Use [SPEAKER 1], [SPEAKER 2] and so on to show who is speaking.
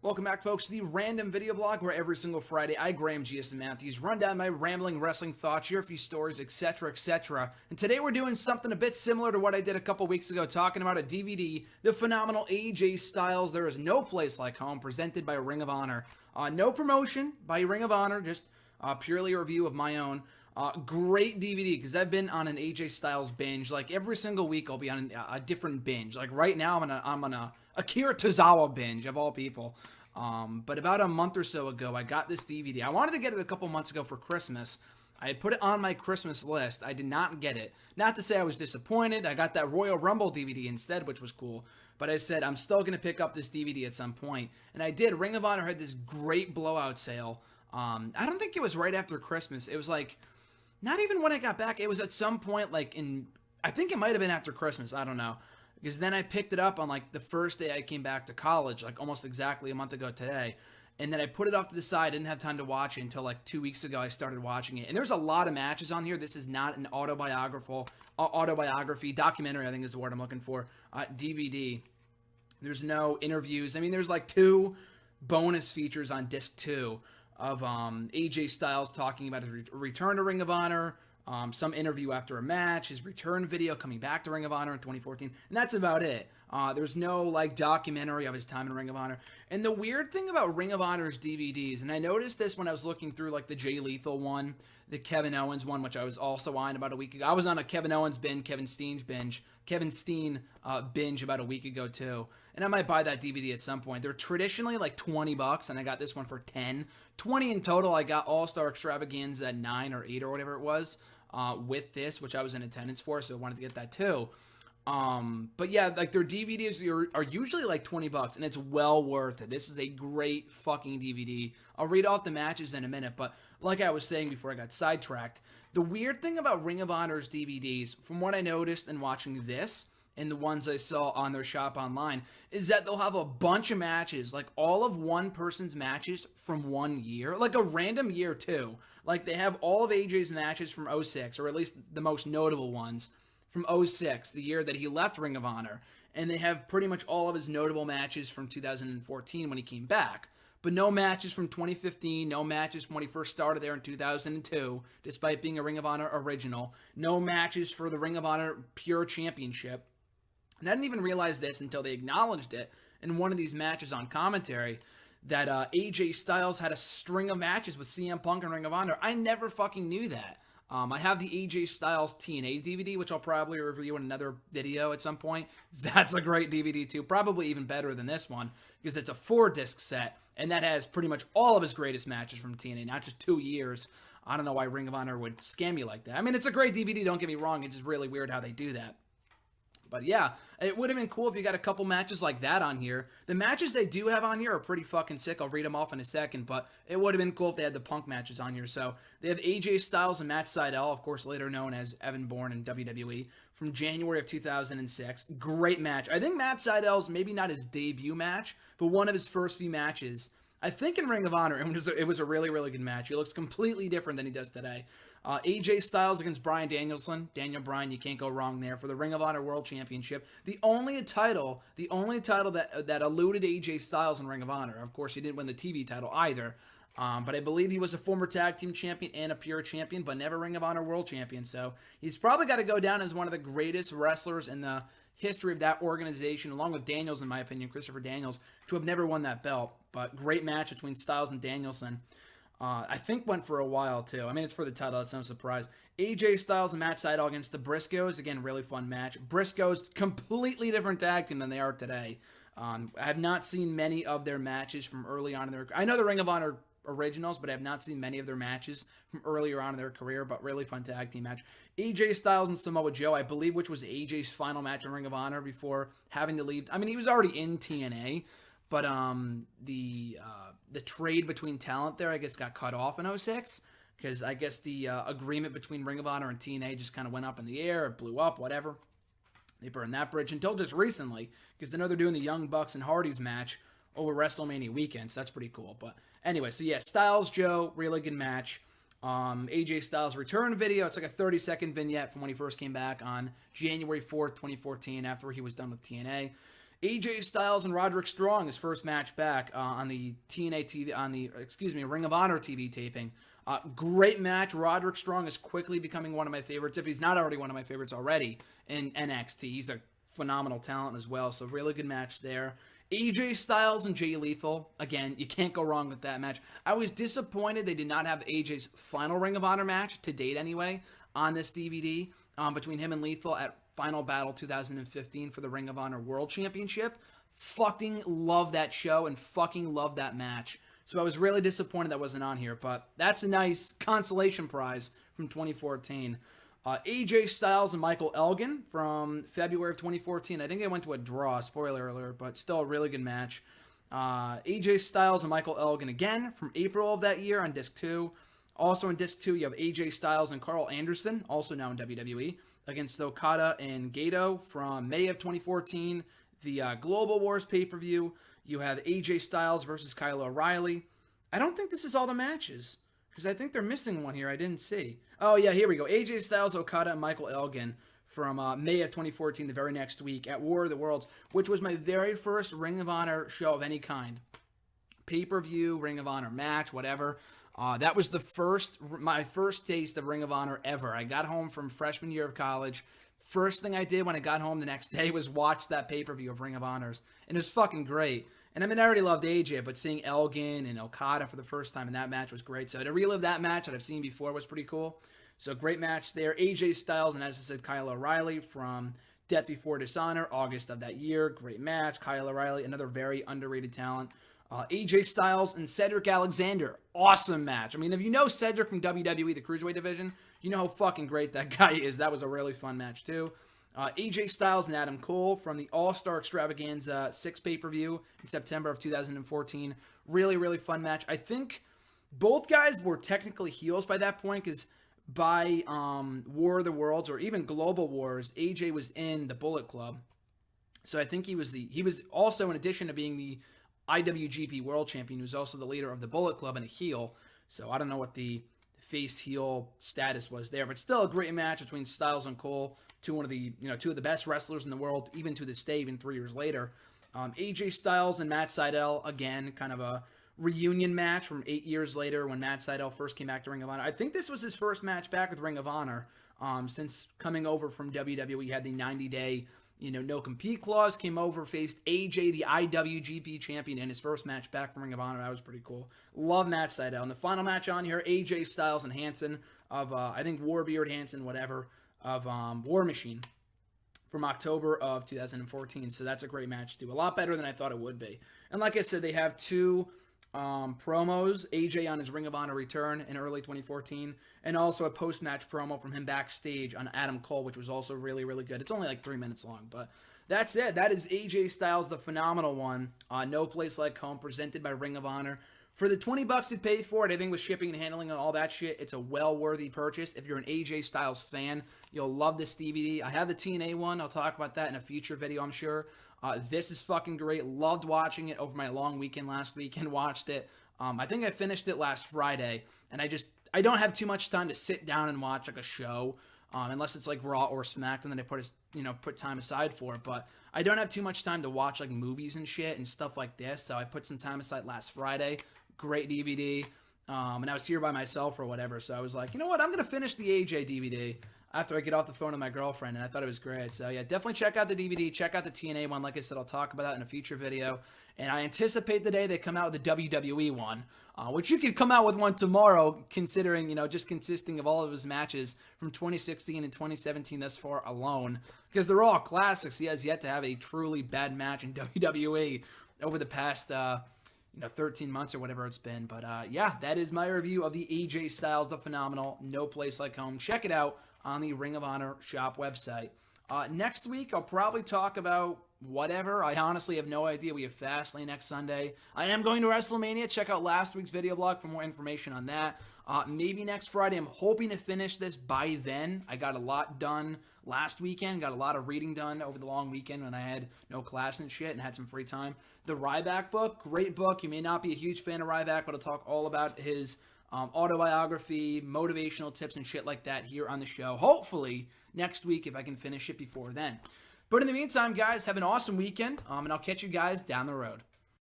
[SPEAKER 1] Welcome back, folks, to the random video blog where every single Friday I, Graham G.S. Matthews, run down my rambling wrestling thoughts, share a few stories, etc., etc. And today we're doing something a bit similar to what I did a couple weeks ago, talking about a DVD, The Phenomenal AJ Styles There Is No Place Like Home, presented by Ring of Honor. No promotion by Ring of Honor, just purely a review of my own. Great DVD, because I've been on an AJ Styles binge. Like every single week, I'll be on a different binge. Like right now, I'm on a Akira Tozawa binge of all people. But about a month or so ago, I got this DVD. I wanted to get it a couple months ago for Christmas. I had put it on my Christmas list. I did not get it. Not to say I was disappointed. I got that Royal Rumble DVD instead, which was cool. But I said, I'm still going to pick up this DVD at some point. And I did. Ring of Honor had this great blowout sale. I don't think it was right after Christmas. It was like, not even when I got back. It was at some point, like I think it might have been after Christmas. I don't know. Because then I picked it up on like the first day I came back to college, like almost exactly a month ago today. And then I put it off to the side. I didn't have time to watch it until like 2 weeks ago I started watching it. And there's a lot of matches on here. This is not an autobiography, documentary, I think is the word I'm looking for, DVD. There's no interviews. I mean, there's like 2 bonus features on disc 2 of AJ Styles talking about his return to Ring of Honor, some interview after a match, his return video coming back to Ring of Honor in 2014, and that's about it. There's no like documentary of his time in Ring of Honor. And the weird thing about Ring of Honor's DVDs, and I noticed this when I was looking through like the Jay Lethal one, the Kevin Owens one, which I was also on about a week ago. I was on a Kevin Owens binge, Kevin Steen binge about a week ago too. And I might buy that DVD at some point. They're traditionally like $20, and I got this one for 10. 20 in total. I got All-Star Extravaganza at 9 or 8 or whatever it was with this, which I was in attendance for, so I wanted to get that too. But yeah, like their DVDs are usually like $20, and it's well worth it. This is a great fucking DVD. I'll read off the matches in a minute, but like I was saying before I got sidetracked, the weird thing about Ring of Honor's DVDs, from what I noticed in watching this and the ones I saw on their shop online, is that they'll have a bunch of matches, like all of one person's matches from one year, like a random year too. Like they have all of AJ's matches from '06, or at least the most notable ones from '06, the year that he left Ring of Honor. And they have pretty much all of his notable matches from 2014 when he came back. But no matches from 2015, no matches from when he first started there in 2002, despite being a Ring of Honor original. No matches for the Ring of Honor Pure Championship. And I didn't even realize this until they acknowledged it in one of these matches on commentary, that AJ Styles had a string of matches with CM Punk and Ring of Honor. I never fucking knew that. I have the AJ Styles TNA DVD, which I'll probably review in another video at some point. That's a great DVD too. Probably even better than this one, because it's a 4-disc set, and that has pretty much all of his greatest matches from TNA, not just 2 years. I don't know why Ring of Honor would scam you like that. I mean, it's a great DVD, don't get me wrong. It's just really weird how they do that. But yeah, it would have been cool if you got a couple matches like that on here. The matches they do have on here are pretty fucking sick. I'll read them off in a second, but it would have been cool if they had the Punk matches on here. So they have AJ Styles and Matt Sydal, of course later known as Evan Bourne in WWE, from January of 2006. Great match. I think Matt Sydal's maybe not his debut match, but one of his first few matches, I think in Ring of Honor. It was a really, really good match. He looks completely different than he does today. AJ Styles against Bryan Danielson. Daniel Bryan, you can't go wrong there for the Ring of Honor World Championship. The only title that eluded AJ Styles in Ring of Honor. Of course, he didn't win the TV title either. But I believe he was a former tag team champion and a pure champion, but never Ring of Honor World Champion. So he's probably got to go down as one of the greatest wrestlers in the history of that organization, along with Daniels, in my opinion, Christopher Daniels, to have never won that belt. But great match between Styles and Danielson. I think went for a while too. I mean, it's for the title. It's no surprise. AJ Styles and Matt Sydal against the Briscoes. Again, really fun match. Briscoes, completely different tag team than they are today. I have not seen many of their matches from early on in their... I know the Ring of Honor originals, but I have not seen many of their matches from earlier on in their career, but really fun tag team match. AJ Styles and Samoa Joe, I believe, which was AJ's final match in Ring of Honor before having to leave. I mean, he was already in TNA, but the trade between talent there, I guess, got cut off in '06, because I guess the agreement between Ring of Honor and TNA just kind of went up in the air. It blew up, whatever. They burned that bridge until just recently, because I know they're doing the Young Bucks and Hardys match over WrestleMania weekend, so that's pretty cool. But anyway, so yeah, Styles Joe, really good match. AJ Styles return video. It's like a 30-second vignette from when he first came back on January 4th, 2014, after he was done with TNA. AJ Styles and Roderick Strong, his first match back on the Ring of Honor TV taping. Great match. Roderick Strong is quickly becoming one of my favorites, if he's not already one of my favorites already in NXT. He's a phenomenal talent as well, so really good match there. AJ Styles and Jay Lethal, again, you can't go wrong with that match. I was disappointed they did not have AJ's final Ring of Honor match, to date anyway, on this DVD, between him and Lethal at Final Battle 2015 for the Ring of Honor World Championship. Fucking love that show and fucking love that match. So I was really disappointed that wasn't on here, but that's a nice consolation prize from 2014. AJ Styles and Michael Elgin from February of 2014. I think they went to a draw, spoiler alert, but still a really good match. AJ Styles and Michael Elgin again from April of that year on Disc 2. Also in Disc 2, you have AJ Styles and Carl Anderson, also now in WWE, against Okada and Gato from May of 2014. The Global Wars pay-per-view, you have AJ Styles versus Kyle O'Reilly. I don't think this is all the matches, because I think they're missing one here I didn't see. Oh, yeah, here we go. AJ Styles, Okada, and Michael Elgin from May of 2014, the very next week, at War of the Worlds, which was my very first Ring of Honor show of any kind. Pay-per-view, Ring of Honor match, whatever. That was my first taste of Ring of Honor ever. I got home from freshman year of college. First thing I did when I got home the next day was watch that pay-per-view of Ring of Honors. And it was fucking great. And I mean, I already loved AJ, but seeing Elgin and Okada for the first time in that match was great. So to relive that match that I've seen before was pretty cool. So great match there. AJ Styles and, as I said, Kyle O'Reilly from Death Before Dishonor, August of that year. Great match. Kyle O'Reilly, another very underrated talent. AJ Styles and Cedric Alexander. Awesome match. I mean, if you know Cedric from WWE, the Cruiserweight division, you know how fucking great that guy is. That was a really fun match, too. AJ Styles and Adam Cole from the All-Star Extravaganza 6 pay-per-view in September of 2014. Really, really fun match. I think both guys were technically heels by that point, because by War of the Worlds or even Global Wars, AJ was in the Bullet Club. So I think he was also, in addition to being the IWGP World Champion, who's also the leader of the Bullet Club and a heel. So I don't know what the face-heel status was there, but still a great match between Styles and Cole, two of the best wrestlers in the world, even to this day, even 3 years later. AJ Styles and Matt Sydal, again, kind of a reunion match from 8 years later when Matt Sydal first came back to Ring of Honor. I think this was his first match back with Ring of Honor since coming over from WWE. He had the 90-day no-compete clause, came over, faced AJ, the IWGP champion, in his first match back from Ring of Honor. That was pretty cool. Love Matt Sydal. And the final match on here, AJ Styles and Hanson of, I think, Warbeard Hanson, whatever, of War Machine from October of 2014. So that's a great match, too. A lot better than I thought it would be. And like I said, they have two promos, AJ on his Ring of Honor return in early 2014, and also a post-match promo from him backstage on Adam Cole, which was also really, really good. It's only like 3 minutes long, but that's it. That is AJ Styles, the phenomenal one. No Place Like Home, presented by Ring of Honor. For the $20 you pay for it, I think with shipping and handling and all that shit, it's a well-worthy purchase. If you're an AJ Styles fan, you'll love this DVD. I have the TNA one. I'll talk about that in a future video, I'm sure. This is fucking great. Loved watching it over my long weekend last weekend. Watched it. I think I finished it last Friday, and I don't have too much time to sit down and watch like a show, unless it's like Raw or SmackDown that I put time aside for. But I don't have too much time to watch like movies and shit and stuff like this. So I put some time aside last Friday. Great DVD. And I was here by myself or whatever. So I was like, you know what? I'm gonna finish the AJ DVD after I get off the phone with my girlfriend, and I thought it was great. So yeah, definitely check out the DVD, check out the TNA one. Like I said, I'll talk about that in a future video. And I anticipate the day they come out with the WWE one, which you could come out with one tomorrow, considering, just consisting of all of his matches from 2016 and 2017 thus far alone, because they're all classics. He has yet to have a truly bad match in WWE over the past 13 months or whatever it's been. But yeah, that is my review of the AJ Styles, the phenomenal No Place Like Home. Check it out on the Ring of Honor shop website. Next week, I'll probably talk about whatever. I honestly have no idea. We have Fastlane next Sunday. I am going to WrestleMania. Check out last week's video blog for more information on that. Maybe next Friday. I'm hoping to finish this by then. I got a lot done last weekend. Got a lot of reading done over the long weekend when I had no class and shit and had some free time. The Ryback book, great book. You may not be a huge fan of Ryback, but I'll talk all about his autobiography, motivational tips, and shit like that here on the show. Hopefully next week if I can finish it before then. But in the meantime, guys, have an awesome weekend, and I'll catch you guys down the road.